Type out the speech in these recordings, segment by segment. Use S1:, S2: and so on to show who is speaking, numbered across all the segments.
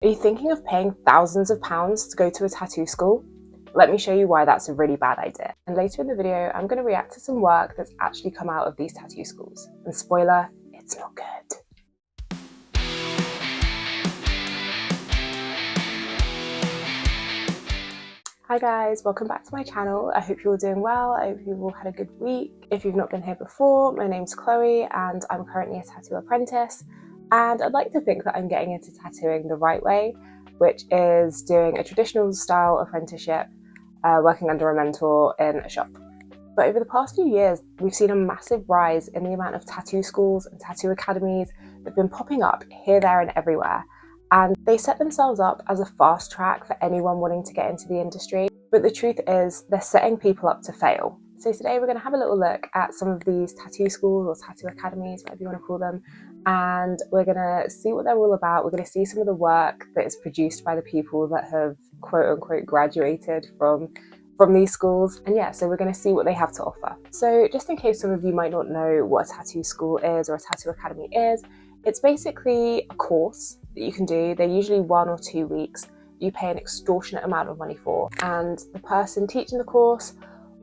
S1: Are you thinking of paying thousands of pounds to go to a tattoo school? Let me show you why that's a really bad idea. And later in the video, I'm going to react to some work that's actually come out of these tattoo schools. And spoiler, it's not good. Hi guys, welcome back to my channel. I hope you're all doing well. I hope you've all had a good week. If you've not been here before, my name's Chloe and I'm currently a tattoo apprentice. And I'd like to think that I'm getting into tattooing the right way, which is doing a traditional style apprenticeship, working under a mentor in a shop. But over the past few years, we've seen a massive rise in the amount of tattoo schools and tattoo academies that have been popping up here, there and everywhere. And they set themselves up as a fast track for anyone wanting to get into the industry. But the truth is, they're setting people up to fail. So today we're going to have a little look at some of these tattoo schools or tattoo academies, whatever you want to call them, and we're going to see what they're all about. We're going to see some of the work that is produced by the people that have quote unquote graduated from these schools. And yeah, so we're going to see what they have to offer. So just in case some of you might not know what a tattoo school is or a tattoo academy is, it's basically a course that you can do. They're usually 1 or 2 weeks. You pay an extortionate amount of money for, and the person teaching the course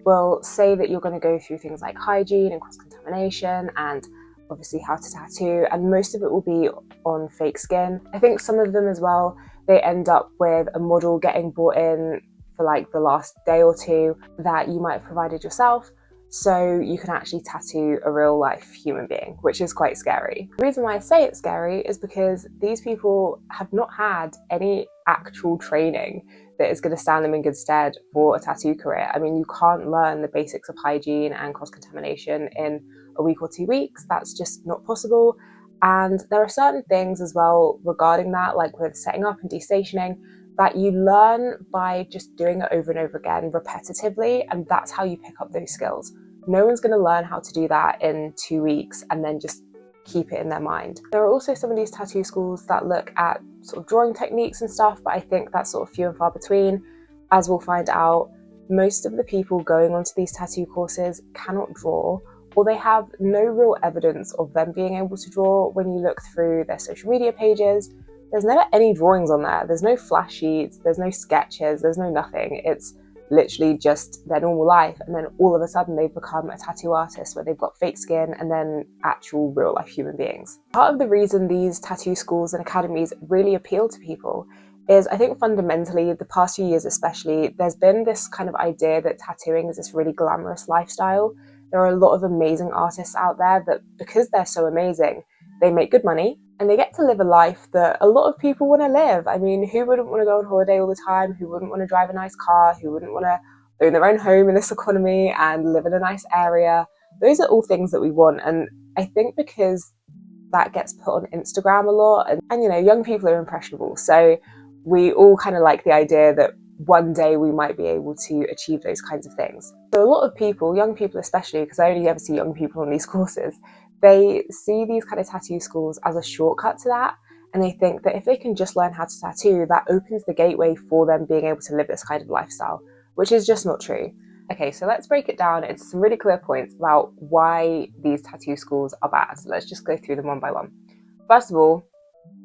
S1: will say that you're going to go through things like hygiene and cross-contamination and obviously how to tattoo, and most of it will be on fake skin. I think some of them as well, they end up with a model getting brought in for like the last day or two that you might have provided yourself, so you can actually tattoo a real life human being, which is quite scary. The reason why I say it's scary is because these people have not had any actual training that is going to stand them in good stead for a tattoo career. I mean, you can't learn the basics of hygiene and cross-contamination in a week or 2 weeks. That's just not possible. And there are certain things as well regarding that, like with setting up and destationing, that you learn by just doing it over and over again repetitively, and that's how you pick up those skills. No one's going to learn how to do that in 2 weeks and then just keep it in their mind. There are also some of these tattoo schools that look at sort of drawing techniques and stuff, but I think that's sort of few and far between. As we'll find out, most of the people going onto these tattoo courses cannot draw, or they have no real evidence of them being able to draw. When you look through their social media pages, there's never any drawings on there. There's no flash sheets, there's no sketches, there's no nothing. It's literally just their normal life, and then all of a sudden they've become a tattoo artist where they've got fake skin and then actual real life human beings. Part of the reason these tattoo schools and academies really appeal to people is, I think fundamentally, the past few years especially, there's been this kind of idea that tattooing is this really glamorous lifestyle. There are a lot of amazing artists out there that, because they're so amazing, they make good money and they get to live a life that a lot of people want to live. I mean, who wouldn't want to go on holiday all the time? Who wouldn't want to drive a nice car? Who wouldn't want to own their own home in this economy and live in a nice area? Those are all things that we want. And I think because that gets put on Instagram a lot, and you know, young people are impressionable. So we all kind of like the idea that one day we might be able to achieve those kinds of things. So a lot of people, young people especially, because I only ever see young people on these courses, they see these kind of tattoo schools as a shortcut to that, and they think that if they can just learn how to tattoo, that opens the gateway for them being able to live this kind of lifestyle, which is just not true. Okay, so let's break it down into some really clear points about why these tattoo schools are bad. So let's just go through them one by one. First of all,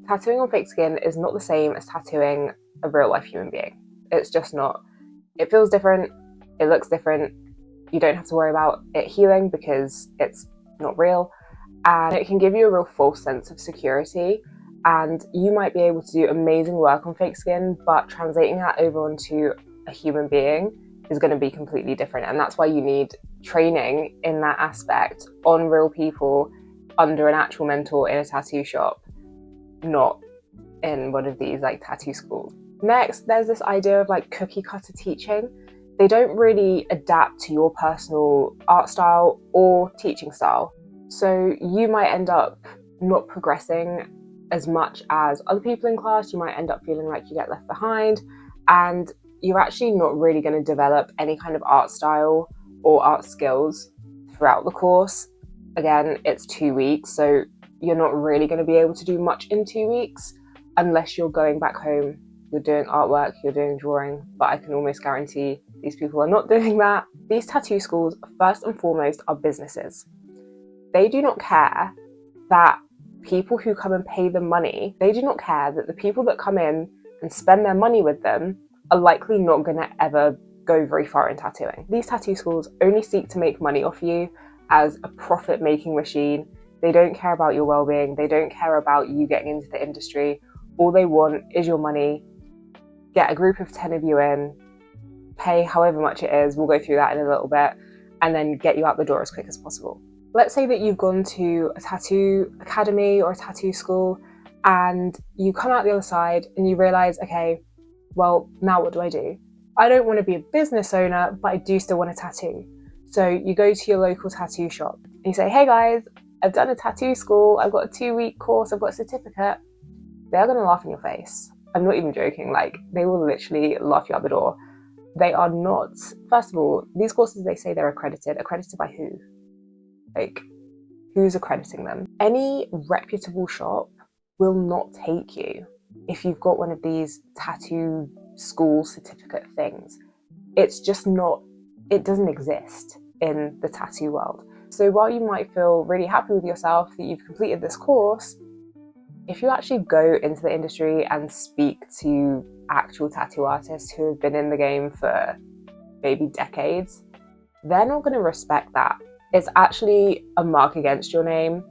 S1: tattooing on fake skin is not the same as tattooing a real life human being. It's just not. It feels different, it looks different, you don't have to worry about it healing because it's not real, and it can give you a real false sense of security, and you might be able to do amazing work on fake skin, but translating that over onto a human being is going to be completely different. And that's why you need training in that aspect on real people under an actual mentor in a tattoo shop, not in one of these like tattoo schools. Next, there's this idea of like cookie cutter teaching. They don't really adapt to your personal art style or teaching style. So you might end up not progressing as much as other people in class. You might end up feeling like you get left behind, and you're actually not really going to develop any kind of art style or art skills throughout the course. Again, it's 2 weeks, so you're not really going to be able to do much in 2 weeks unless you're going back home, you're doing artwork, you're doing drawing, but I can almost guarantee these people are not doing that. These tattoo schools, first and foremost, are businesses. They do not care that people who come and pay them money, they do not care that the people that come in and spend their money with them are likely not going to ever go very far in tattooing. These tattoo schools only seek to make money off you as a profit-making machine. They don't care about your well-being. They don't care about you getting into the industry. All they want is your money. Get a group of 10 of you in, pay however much it is, we'll go through that in a little bit, and then get you out the door as quick as possible. Let's say that you've gone to a tattoo academy or a tattoo school and you come out the other side and you realise, okay, well, now what do I do? I don't want to be a business owner, but I do still want a tattoo. So you go to your local tattoo shop and you say, hey guys, I've done a tattoo school, I've got a 2-week course, I've got a certificate. They're going to laugh in your face. I'm not even joking, like they will literally laugh you out the door. They are not, first of all, these courses, they say they're accredited. Accredited by who? Like, who's accrediting them? Any reputable shop will not take you if you've got one of these tattoo school certificate things. It's just not, it doesn't exist in the tattoo world. So while you might feel really happy with yourself that you've completed this course, if you actually go into the industry and speak to actual tattoo artists who have been in the game for maybe decades, they're not going to respect that. It's actually a mark against your name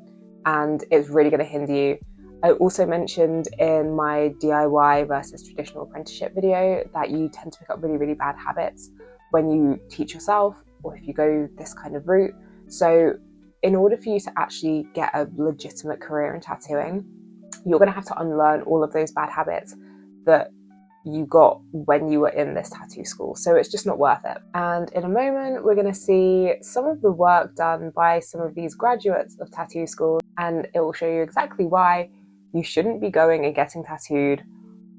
S1: and it's really going to hinder you. I also mentioned in my DIY versus traditional apprenticeship video that you tend to pick up really, really bad habits when you teach yourself or if you go this kind of route. So in order for you to actually get a legitimate career in tattooing, you're going to have to unlearn all of those bad habits that you got when you were in this tattoo school. So it's just not worth it. And in a moment, we're going to see some of the work done by some of these graduates of tattoo school, and it will show you exactly why you shouldn't be going and getting tattooed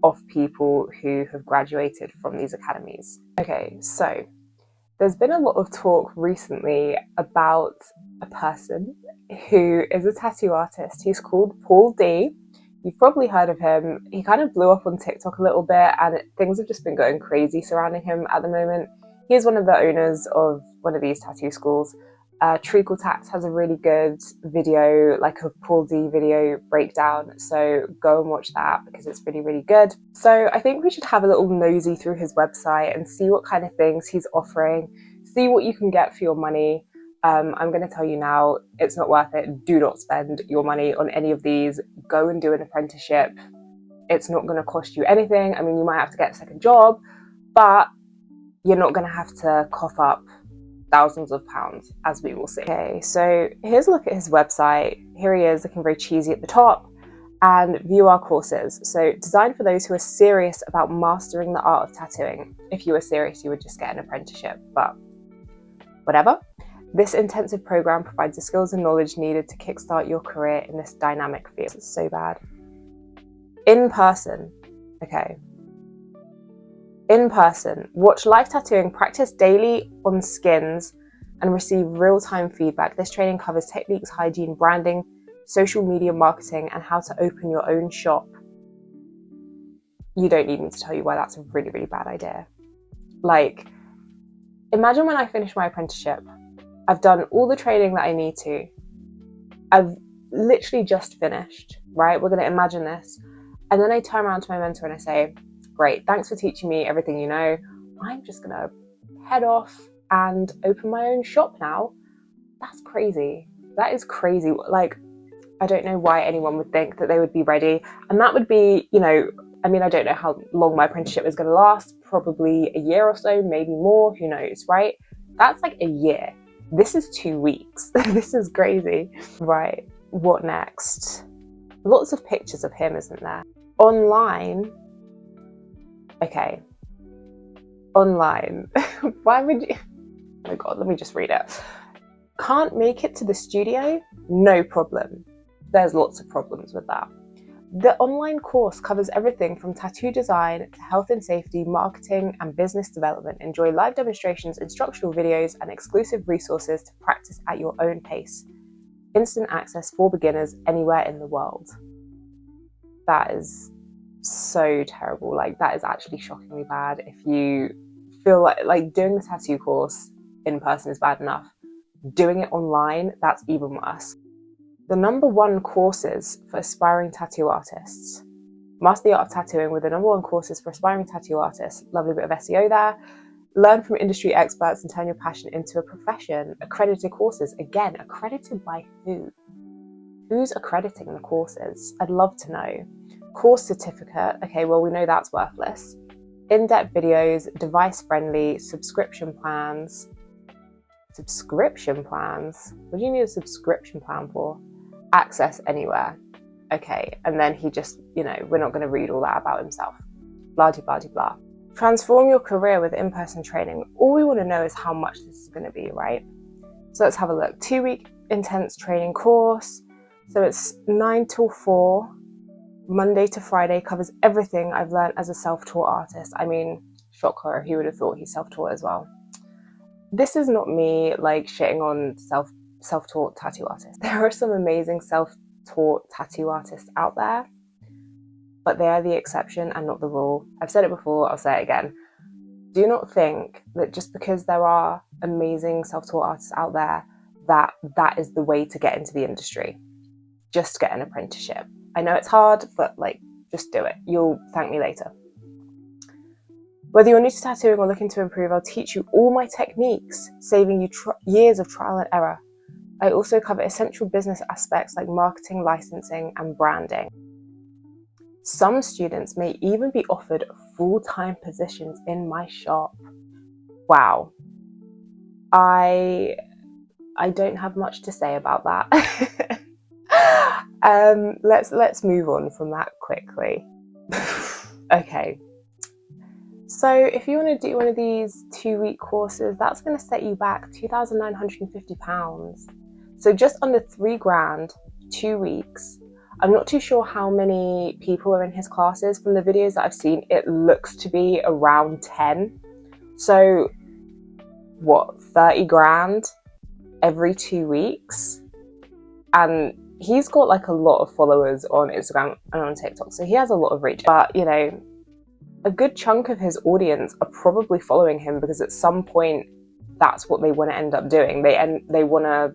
S1: off people who have graduated from these academies. Okay, so there's been a lot of talk recently about a person who is a tattoo artist. He's called Paul D. You've probably heard of him. He kind of blew up on TikTok a little bit and things have just been going crazy surrounding him at the moment. He's one of the owners of one of these tattoo schools. Treacle Tats has a really good video, like a Paul D video breakdown. So go and watch that because it's really, really good. So I think we should have a little nosy through his website and see what kind of things he's offering, see what you can get for your money. I'm going to tell you now, it's not worth it. Do not spend your money on any of these. Go and do an apprenticeship. It's not going to cost you anything. I mean, you might have to get a second job, but you're not going to have to cough up thousands of pounds, as we will see. Okay, so here's a look at his website. Here he is, looking very cheesy at the top, and view our courses. So designed for those who are serious about mastering the art of tattooing. If you were serious, you would just get an apprenticeship, but whatever. This intensive program provides the skills and knowledge needed to kickstart your career in this dynamic field. It's so bad. In person, okay. In person, watch live tattooing, practice daily on skins, and receive real-time feedback. This training covers techniques, hygiene, branding, social media marketing, and how to open your own shop. You don't need me to tell you why that's a really, really bad idea. Like, imagine when I finish my apprenticeship, I've done all the training that I need to. I've literally just finished, right? We're going to imagine this. And then I turn around to my mentor and I say, great, thanks for teaching me everything you know. I'm just going to head off and open my own shop now. That's crazy. That is crazy. Like, I don't know why anyone would think that they would be ready. And that would be, you know, I mean, I don't know how long my apprenticeship is going to last. Probably a year or so, maybe more, who knows, right? That's like a year. This is 2 weeks. This is crazy. Right, what next? Lots of pictures of him, isn't there? Online. Okay. Online. Why would you? Oh my God, let me just read it. Can't make it to the studio? No problem. There's lots of problems with that. The online course covers everything from tattoo design to health and safety, marketing and business development. Enjoy live demonstrations, instructional videos and exclusive resources to practice at your own pace. Instant access for beginners anywhere in the world. That is so terrible. Like, that is actually shockingly bad. If you feel like doing the tattoo course in person is bad enough, doing it online, that's even worse. The #1 courses for aspiring tattoo artists. Master the art of tattooing with the #1 courses for aspiring tattoo artists. Lovely bit of SEO there. Learn from industry experts and turn your passion into a profession. Accredited courses. Again, accredited by who? Who's accrediting the courses? I'd love to know. Course certificate. Okay, well, we know that's worthless. In-depth videos, device-friendly, subscription plans. Subscription plans? What do you need a subscription plan for? Access anywhere. Okay, and then he just, we're not going to read all that about himself. Blah, blah, blah, blah. Transform your career with in-person training. All we want to know is how much this is going to be, right? So let's have a look. 2-week intense training course. So it's 9 till 4, Monday to Friday, covers everything I've learned as a self-taught artist. I mean, shocker, who would have thought he's self-taught as well? This is not me shitting on self-taught tattoo artists. There are some amazing self-taught tattoo artists out there, but they are the exception and not the rule. I've said it before, I'll say it again. Do not think that just because there are amazing self-taught artists out there, that is the way to get into the industry. Just get an apprenticeship. I know it's hard, but just do it. You'll thank me later. Whether you're new to tattooing or looking to improve, I'll teach you all my techniques, saving you years of trial and error. I also cover essential business aspects like marketing, licensing, and branding. Some students may even be offered full-time positions in my shop. Wow. I don't have much to say about that. Let's move on from that quickly. Okay. So if you want to do one of these 2-week courses, that's going to set you back £2,950. So just under £3,000, 2 weeks. I'm not too sure how many people are in his classes. From the videos that I've seen, it looks to be around 10. So what, 30 grand every 2 weeks? And he's got a lot of followers on Instagram and on TikTok, so he has a lot of reach. But a good chunk of his audience are probably following him because at some point that's what they want to end up doing. They want to,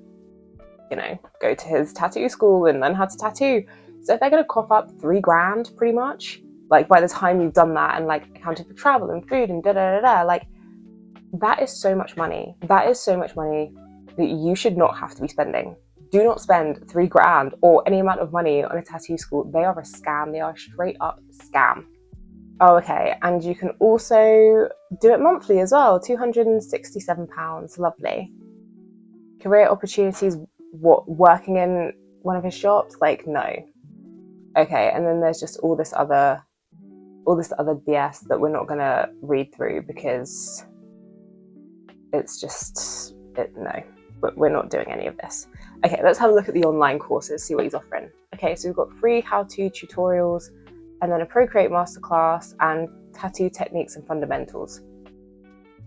S1: go to his tattoo school and learn how to tattoo. So if they're going to cough up £3,000 pretty much, by the time you've done that and accounted for travel and food and that is so much money. That is so much money that you should not have to be spending. Do not spend £3,000 or any amount of money on a tattoo school. They are a scam. They are a straight up scam. Oh, okay. And you can also do it monthly as well. £267. Lovely. Career opportunities, what, working in one of his shops? No. Okay, and then there's just all this other BS that we're not gonna read through because it's just, no, we're not doing any of this. Okay, let's have a look at the online courses, see what he's offering. Okay, so we've got free how-to tutorials, and then a Procreate masterclass and tattoo techniques and fundamentals.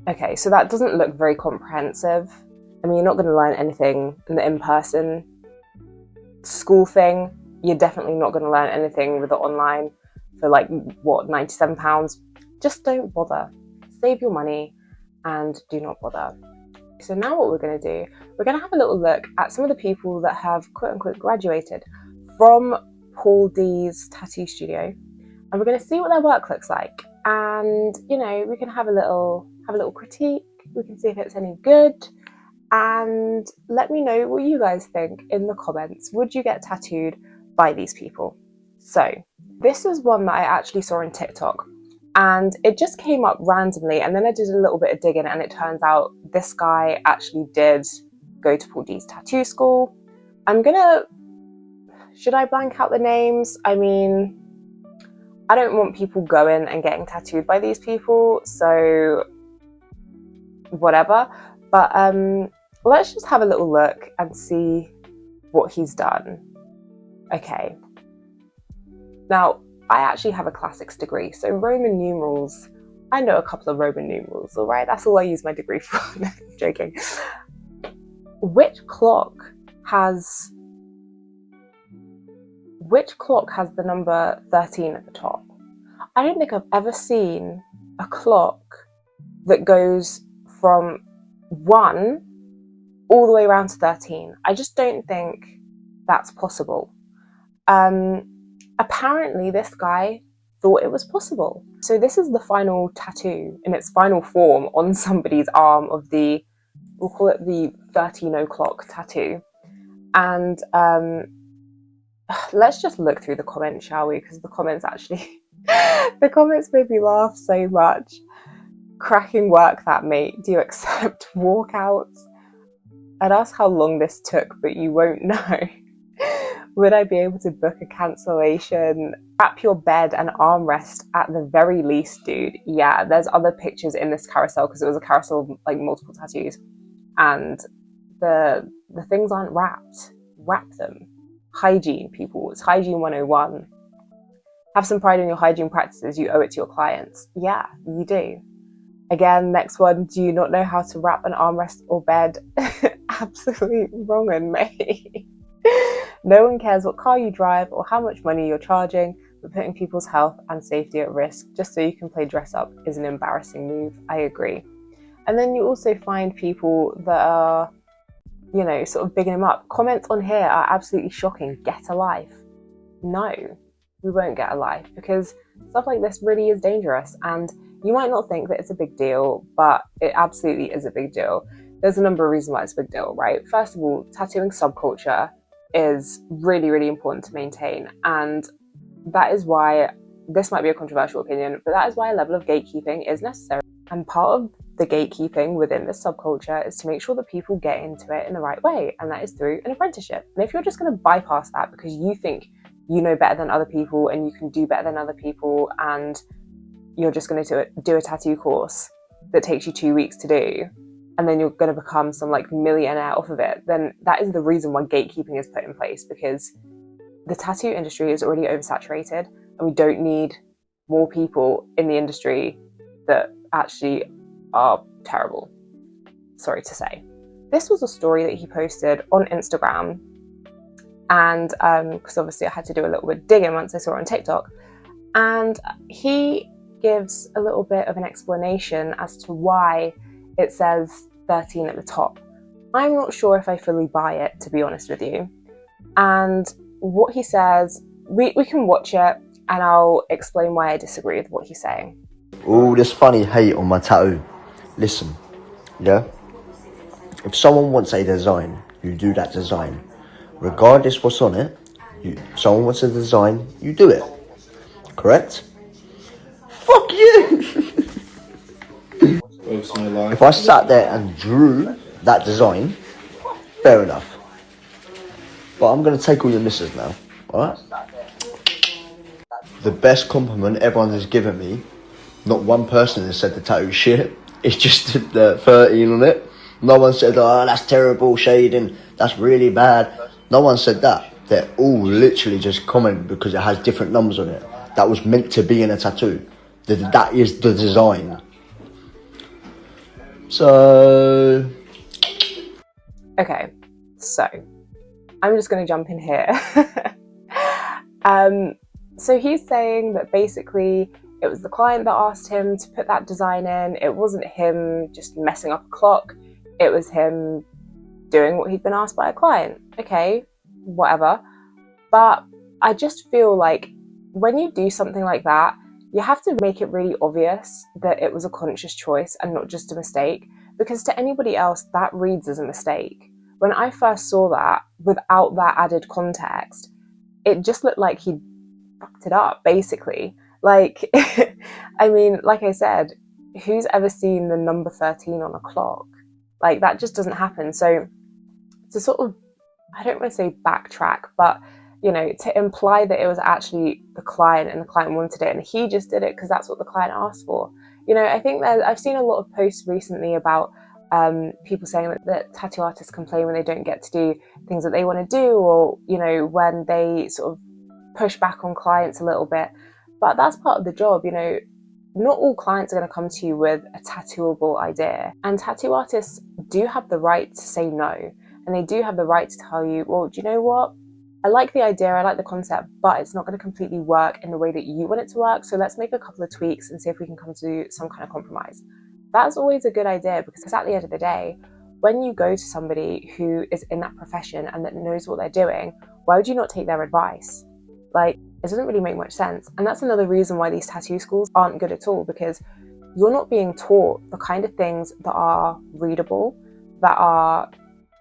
S1: Okay, so that doesn't look very comprehensive. I mean, you're not going to learn anything in the in-person school thing. You're definitely not going to learn anything with the online for £97. Just don't bother. Save your money and do not bother. So now what we're going to do, we're going to have a little look at some of the people that have quote-unquote graduated from Paul D's tattoo studio, and we're going to see what their work looks like. And we can have a little critique. We can see if it's any good, and let me know what you guys think in the comments. Would you get tattooed by these people? So this is one that I actually saw on TikTok, and it just came up randomly, and then I did a little bit of digging, and it turns out this guy actually did go to Paul D's tattoo school. Should I blank out the names? I mean, I don't want people going and getting tattooed by these people, so whatever. But let's just have a little look and see what he's done. Okay. Now, I actually have a classics degree, so Roman numerals, I know a couple of Roman numerals, all right? That's all I use my degree for. No, I'm joking. Which clock has the number 13 at the top? I don't think I've ever seen a clock that goes from 1 all the way around to 13. I just don't think that's possible. Apparently this guy thought it was possible. So this is the final tattoo in its final form on somebody's arm of the, we'll call it the 13 o'clock tattoo. And let's just look through the comments, shall we? Because the comments actually, the comments made me laugh so much. Cracking work, that mate. Do you accept walkouts? I'd ask how long this took, but you won't know. Would I be able to book a cancellation? Wrap your bed and armrest at the very least, dude. Yeah, there's other pictures in this carousel because it was a carousel of like multiple tattoos, and the things aren't wrapped. Wrap them. Hygiene, people. It's hygiene 101. Have some pride in your hygiene practices. You owe it to your clients. Yeah, you do. Again, next one. Do you not know how to wrap an armrest or bed? Absolutely wrong on me. No one cares what car you drive or how much money you're charging, but putting people's health and safety at risk just so you can play dress up is an embarrassing move. I agree. And then you also find people that are, you know, sort of bigging him up. Comments on here are absolutely shocking. Get a life. No, we won't get a life, because stuff like this really is dangerous. And you might not think that it's a big deal, but it absolutely is a big deal. There's a number of reasons why it's a big deal, right? First of all, tattooing subculture is really, really important to maintain. And that is why, this might be a controversial opinion, but that is why a level of gatekeeping is necessary. And part of the gatekeeping within this subculture is to make sure that people get into it in the right way. And that is through an apprenticeship. And if you're just going to bypass that because you think you know better than other people and you can do better than other people, and you're just going to do a tattoo course that takes you 2 weeks to do, and then you're going to become some like millionaire off of it, then that is the reason why gatekeeping is put in place, because the tattoo industry is already oversaturated and we don't need more people in the industry that actually are terrible. Sorry to say. This was a story that he posted on Instagram, and because obviously I had to do a little bit of digging once I saw it on TikTok, and he gives a little bit of an explanation as to why it says 13 at the top. I'm not sure if I fully buy it, to be honest with you. And what he says, we can watch it and I'll explain why I disagree with what he's saying.
S2: All this funny hate on my tattoo. Listen, yeah? If someone wants a design, you do that design. Regardless what's on it, someone wants a design, you do it. Correct? Fuck you! If I sat there and drew that design, fair enough. But I'm going to take all your misses now, alright? The best compliment everyone has given me, not one person has said the tattoo shit, it's just the 13 on it. No one said, oh, that's terrible shading, that's really bad. No one said that. They're all literally just commenting because it has different numbers on it. That was meant to be in a tattoo. That is the design. So...
S1: Okay, so I'm just going to jump in here. So he's saying that basically it was the client that asked him to put that design in. It wasn't him just messing up a clock. It was him doing what he'd been asked by a client. Okay, whatever. But I just feel like when you do something like that, you have to make it really obvious that it was a conscious choice and not just a mistake, because to anybody else, that reads as a mistake. When I first saw that, without that added context, it just looked like he'd fucked it up, basically. Like, I mean, like I said, who's ever seen the number 13 on a clock? Like, that just doesn't happen. So to sort of, I don't want to say backtrack, but, you know, to imply that it was actually the client and the client wanted it and he just did it because that's what the client asked for. You know, I think I've seen a lot of posts recently about people saying that tattoo artists complain when they don't get to do things that they want to do, or, you know, when they sort of push back on clients a little bit. But that's part of the job, you know. Not all clients are going to come to you with a tattooable idea, and tattoo artists do have the right to say no, and they do have the right to tell you, well, do you know what? I like the idea, I like the concept, but it's not going to completely work in the way that you want it to work, so let's make a couple of tweaks and see if we can come to some kind of compromise. That's always a good idea, because at the end of the day, when you go to somebody who is in that profession and that knows what they're doing, why would you not take their advice? Like, it doesn't really make much sense. And that's another reason why these tattoo schools aren't good at all, because you're not being taught the kind of things that are readable, that are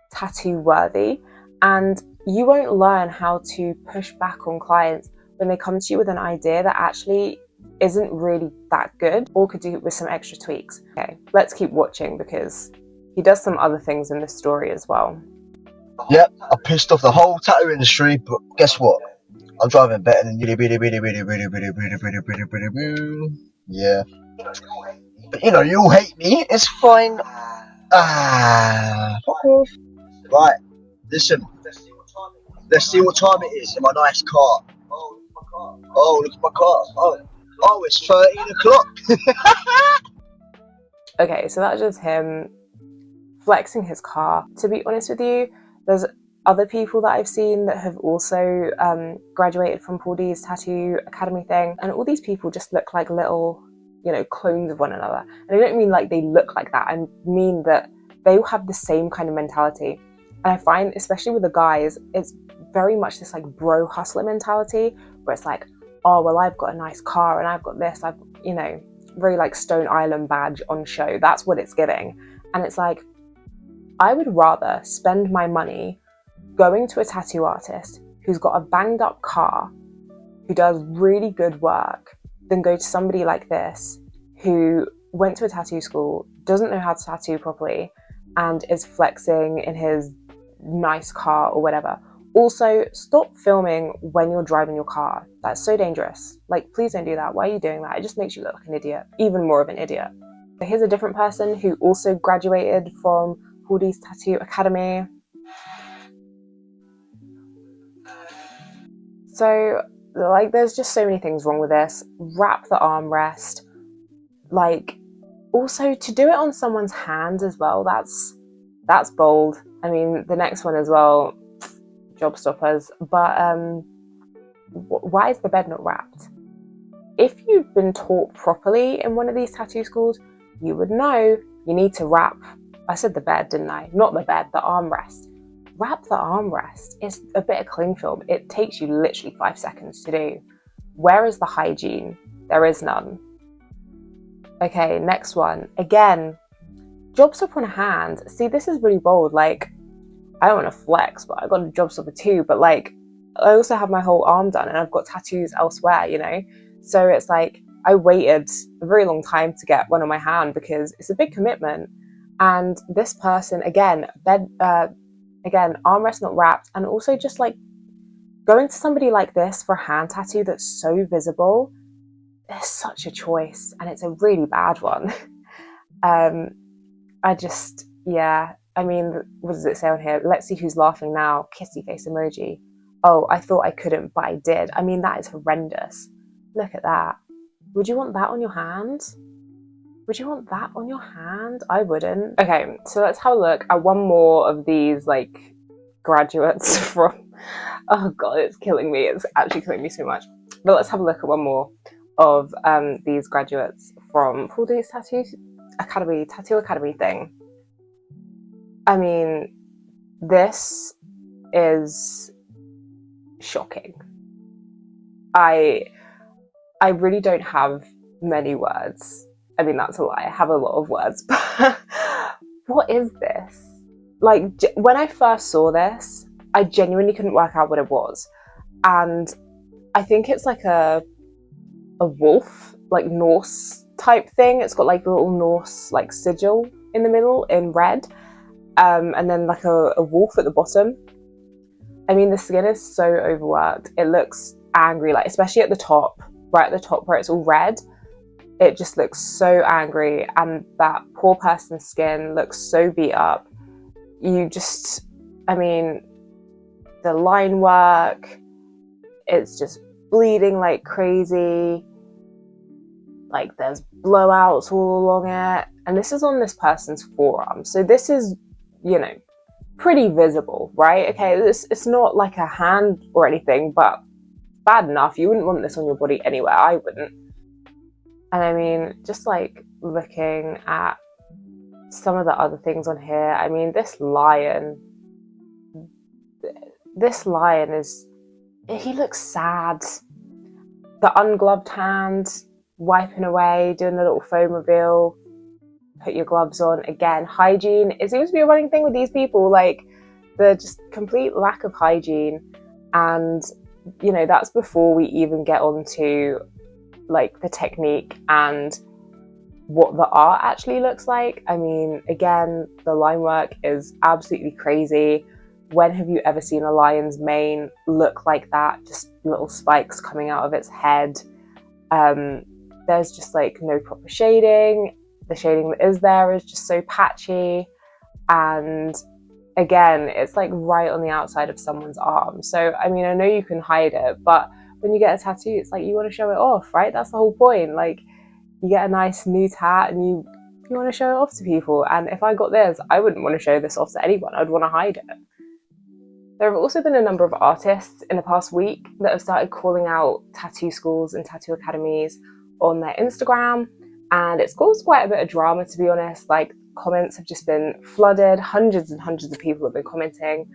S1: tattoo worthy, and you won't learn how to push back on clients when they come to you with an idea that actually isn't really that good or could do with some extra tweaks. Okay, let's keep watching because he does some other things in this story as well.
S2: Yep, I pissed off the whole tattoo industry, but guess what? I'm driving better than you. Yeah. But you know, you all hate me. It's fine. Fuck off. Right, listen. Let's see what time it is in my nice car. Oh, look at my car. Oh, it's 13 o'clock.
S1: Okay, so that's just him flexing his car. To be honest with you, there's other people that I've seen that have also graduated from Paul D's Tattoo Academy thing, and all these people just look like little, clones of one another. And I don't mean like they look like that, I mean that they all have the same kind of mentality. And I find, especially with the guys, it's very much this like bro hustler mentality, where it's like, oh, well, I've got a nice car and I've got this, I've, very like Stone Island badge on show. That's what it's giving. And it's like, I would rather spend my money going to a tattoo artist who's got a banged up car, who does really good work, than go to somebody like this who went to a tattoo school, doesn't know how to tattoo properly, and is flexing in his nice car or whatever. Also, stop filming when you're driving your car. That's so dangerous. Like, please don't do that. Why are you doing that? It just makes you look like an idiot, even more of an idiot. So here's a different person who also graduated from Paul D's Tattoo Academy. So, like, there's just so many things wrong with this. Wrap the armrest. Like, also to do it on someone's hand as well, that's bold. I mean, the next one as well, job stoppers. But why is the bed not wrapped? If you've been taught properly in one of these tattoo schools, you would know you need to wrap. I said the bed, didn't I? Not the bed, the armrest. Wrap the armrest. It's a bit of cling film. It takes you literally 5 seconds to do. Where is the hygiene? There is none. Okay, next one. Again, job stop on a hand. See, this is really bold. Like, I don't want to flex, but I got a job stopper too. But like, I also have my whole arm done and I've got tattoos elsewhere, So it's like, I waited a very long time to get one on my hand because it's a big commitment. And this person, again, armrest not wrapped, and also just like going to somebody like this for a hand tattoo that's so visible, it's such a choice, and it's a really bad one. I mean, what does it say on here? Let's see who's laughing now. Kissy face emoji. Oh, I thought I couldn't, but I did. I mean, that is horrendous. Look at that. Would you want that on your hand? Would you want that on your hand? I wouldn't. Okay, so let's have a look at one more of these like graduates from, oh God, it's killing me. It's actually killing me so much. But let's have a look at one more of these graduates from Paul D's Tattoo Academy thing. I mean, this is shocking. I really don't have many words. I mean, that's a lie. I have a lot of words, but what is this? Like, when I first saw this, I genuinely couldn't work out what it was. And I think it's like a wolf, like Norse type thing. It's got like a little Norse like sigil in the middle in red. And then like a wolf at the bottom. I mean, the skin is so overworked. It looks angry, like especially at the top, right at the top where it's all red. It just looks so angry, and that poor person's skin looks so beat up. I mean, the line work, it's just bleeding like crazy. Like there's blowouts all along it. And this is on this person's forearm. So this is, pretty visible, right? Okay, it's not like a hand or anything, but bad enough. You wouldn't want this on your body anywhere. I wouldn't. And I mean, just like looking at some of the other things on here, I mean, this lion, this lion he looks sad. The ungloved hand, wiping away, doing the little foam reveal, put your gloves on. Again, hygiene, it seems to be a running thing with these people, like the just complete lack of hygiene. And, you know, that's before we even get onto like the technique and what the art actually looks like. I mean, again, the line work is absolutely crazy. When have you ever seen a lion's mane look like that? Just little spikes coming out of its head. There's just like no proper shading. The shading that is there is just so patchy. And again, it's like right on the outside of someone's arm. So, I mean, I know you can hide it, but when you get a tattoo, it's like you want to show it off, right? That's the whole point. Like, you get a nice new tat and you want to show it off to people. And if I got this, I wouldn't want to show this off to anyone. I'd want to hide it. There have also been a number of artists in the past week that have started calling out tattoo schools and tattoo academies on their Instagram, and it's caused quite a bit of drama, to be honest. Like, comments have just been flooded. Hundreds and hundreds of people have been commenting,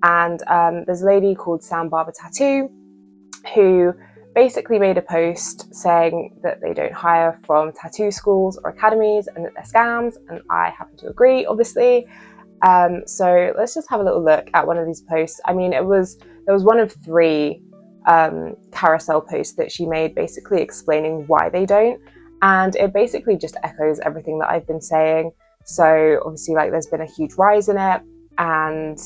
S1: and there's a lady called Sam Barber Tattoo who basically made a post saying that they don't hire from tattoo schools or academies and that they're scams, and I happen to agree, obviously. So let's just have a little look at one of these posts. I mean, there was one of 3 carousel posts that she made basically explaining why they don't, and it basically just echoes everything that I've been saying. So obviously, like, there's been a huge rise in it, and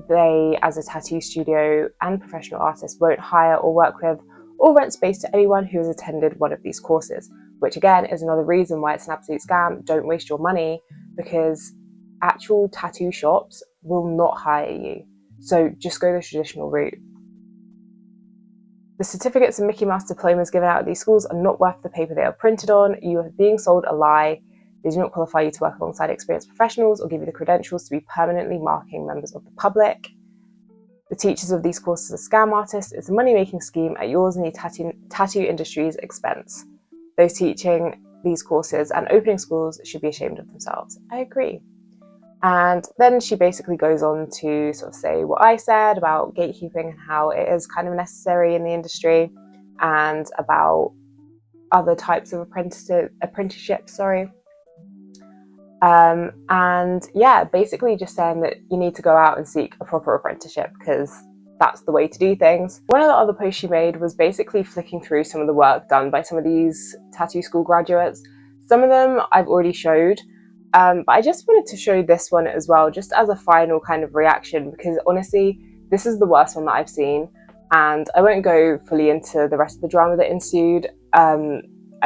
S1: they, as a tattoo studio and professional artists, won't hire or work with or rent space to anyone who has attended one of these courses, which again is another reason why it's an absolute scam. Don't waste your money, because actual tattoo shops will not hire you. So just go the traditional route. The certificates and Mickey Mouse diplomas given out at these schools are not worth the paper they are printed on. You are being sold a lie. They do not qualify you to work alongside experienced professionals or give you the credentials to be permanently marking members of the public. The teachers of these courses are scam artists. It's a money-making scheme at yours and the tattoo industry's expense. Those teaching these courses and opening schools should be ashamed of themselves. I agree. And then she basically goes on to sort of say what I said about gatekeeping and how it is kind of necessary in the industry, and about other types of apprenticeships. And yeah, basically just saying that you need to go out and seek a proper apprenticeship because that's the way to do things. One of the other posts she made was basically flicking through some of the work done by some of these tattoo school graduates. Some of them I've already showed, but I just wanted to show this one as well, just as a final kind of reaction, because honestly, this is the worst one that I've seen, and I won't go fully into the rest of the drama that ensued. I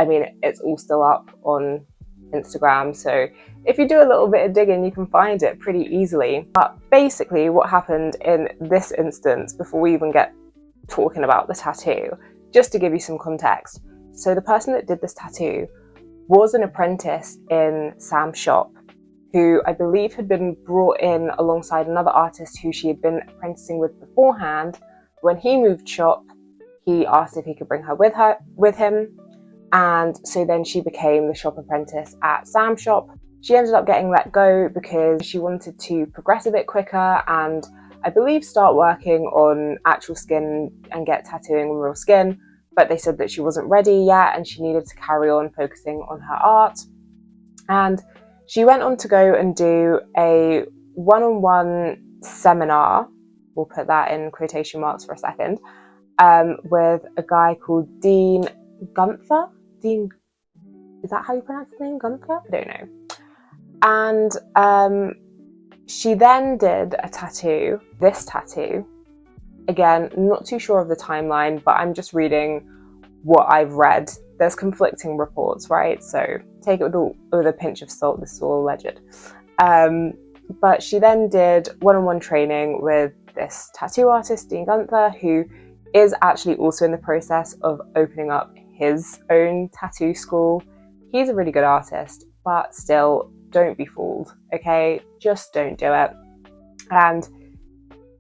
S1: mean, it's all still up on Instagram, so if you do a little bit of digging, you can find it pretty easily. But basically what happened in this instance, before we even get talking about the tattoo, just to give you some context. So the person that did this tattoo was an apprentice in Sam's shop, who I believe had been brought in alongside another artist who she had been apprenticing with beforehand. When he moved shop, he asked if he could bring her with him. And so then she became the shop apprentice at Sam's shop. She ended up getting let go because she wanted to progress a bit quicker and I believe start working on actual skin and get tattooing on real skin. But they said that she wasn't ready yet and she needed to carry on focusing on her art. And she went on to go and do a one-on-one seminar, we'll put that in quotation marks for a second, with a guy called Dean Gunther. Dean, is that how you pronounce his name? Gunther? I don't know. And she then did a tattoo, this tattoo. Again, not too sure of the timeline, but I'm just reading what I've read. There's conflicting reports, right? So take it with a pinch of salt, this is all alleged. But she then did one-on-one training with this tattoo artist, Dean Gunther, who is actually also in the process of opening up his own tattoo school. He's a really good artist, but still, don't be fooled, okay? Just don't do it. And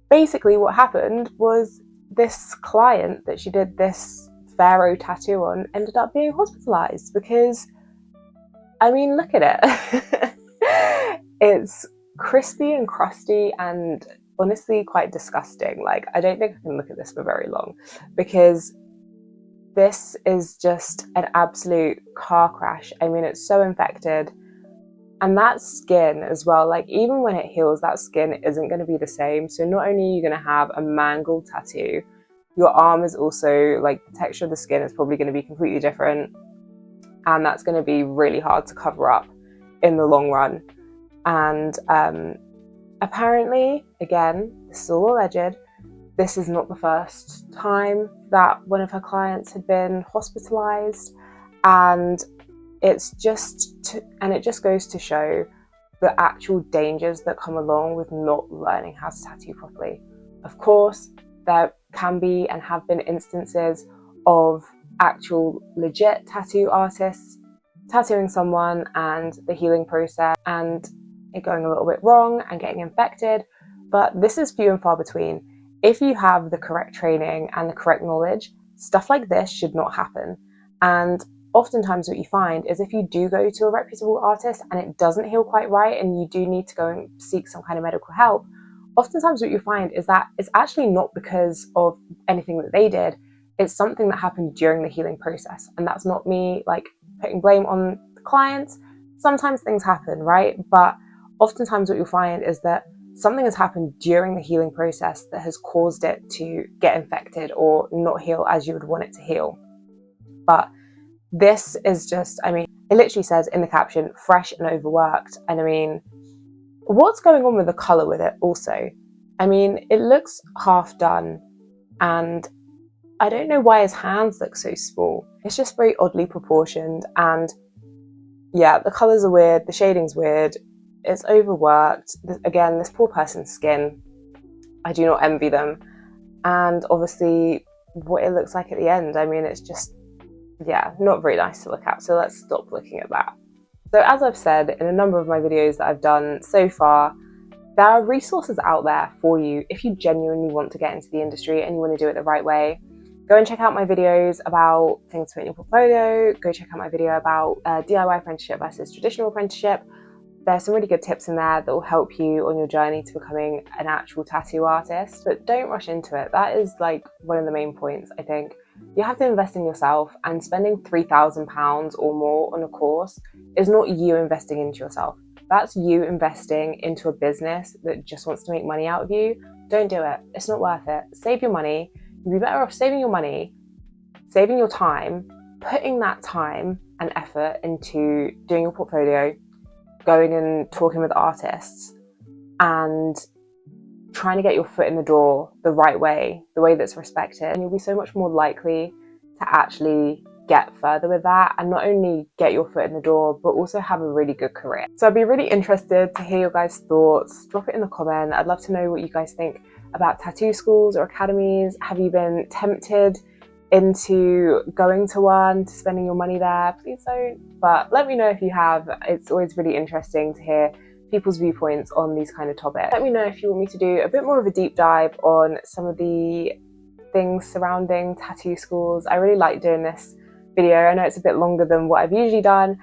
S1: basically what happened was this client that she did this pharaoh tattoo on ended up being hospitalized because, I mean, look at it. It's crispy and crusty and honestly quite disgusting. Like, I don't think I can look at this for very long, because this is just an absolute car crash. I mean, it's so infected. And that skin as well, like even when it heals, that skin isn't going to be the same. So not only are you going to have a mangled tattoo, your arm is also, like, the texture of the skin is probably going to be completely different. And that's going to be really hard to cover up in the long run. And apparently, again, this is all alleged, this is not the first time that one of her clients had been hospitalized. And it just goes to show the actual dangers that come along with not learning how to tattoo properly. Of course, there can be and have been instances of actual legit tattoo artists tattooing someone and the healing process and it going a little bit wrong and getting infected, but this is few and far between. If you have the correct training and the correct knowledge, stuff like this should not happen. And oftentimes what you find is if you do go to a reputable artist and it doesn't heal quite right and you do need to go and seek some kind of medical help, oftentimes what you find is that it's actually not because of anything that they did, it's something that happened during the healing process. And that's not me like putting blame on the clients. Sometimes things happen, right? But oftentimes what you'll find is that something has happened during the healing process that has caused it to get infected or not heal as you would want it to heal. But this is just, I mean, it literally says in the caption, fresh and overworked. And I mean, what's going on with the colour with it also? I mean, it looks half done and I don't know why his hands look so small. It's just very oddly proportioned, and yeah, the colours are weird, the shading's weird, it's overworked. Again, this poor person's skin, I do not envy them. And obviously what it looks like at the end, I mean, it's just, yeah, not very nice to look at. So let's stop looking at that. So as I've said in a number of my videos that I've done so far, there are resources out there for you if you genuinely want to get into the industry and you want to do it the right way. Go and check out my videos about things to put in your portfolio. Go check out my video about DIY apprenticeship versus traditional apprenticeship. There's some really good tips in there that will help you on your journey to becoming an actual tattoo artist, but don't rush into it. That is like one of the main points, I think. You have to invest in yourself, and spending £3,000 or more on a course is not you investing into yourself. That's you investing into a business that just wants to make money out of you. Don't do it. It's not worth it. Save your money. You'd be better off saving your money, saving your time, putting that time and effort into doing your portfolio, going and talking with artists and trying to get your foot in the door the right way, the way that's respected. And you'll be so much more likely to actually get further with that and not only get your foot in the door, but also have a really good career. So I'd be really interested to hear your guys' thoughts. Drop it in the comment. I'd love to know what you guys think about tattoo schools or academies. Have you been tempted into going to one, to spending your money there? Please don't, but let me know if you have. It's always really interesting to hear people's viewpoints on these kind of topics. Let me know if you want me to do a bit more of a deep dive on some of the things surrounding tattoo schools. I really like doing this video. I know it's a bit longer than what I've usually done,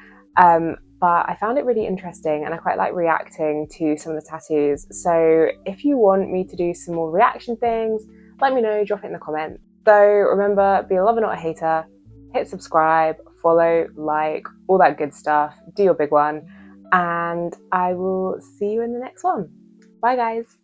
S1: but I found it really interesting and I quite like reacting to some of the tattoos. So if you want me to do some more reaction things, let me know, drop it in the comments. So remember, be a lover, not a hater. Hit subscribe, follow, like, all that good stuff. Do your big one. And I will see you in the next one. Bye, guys.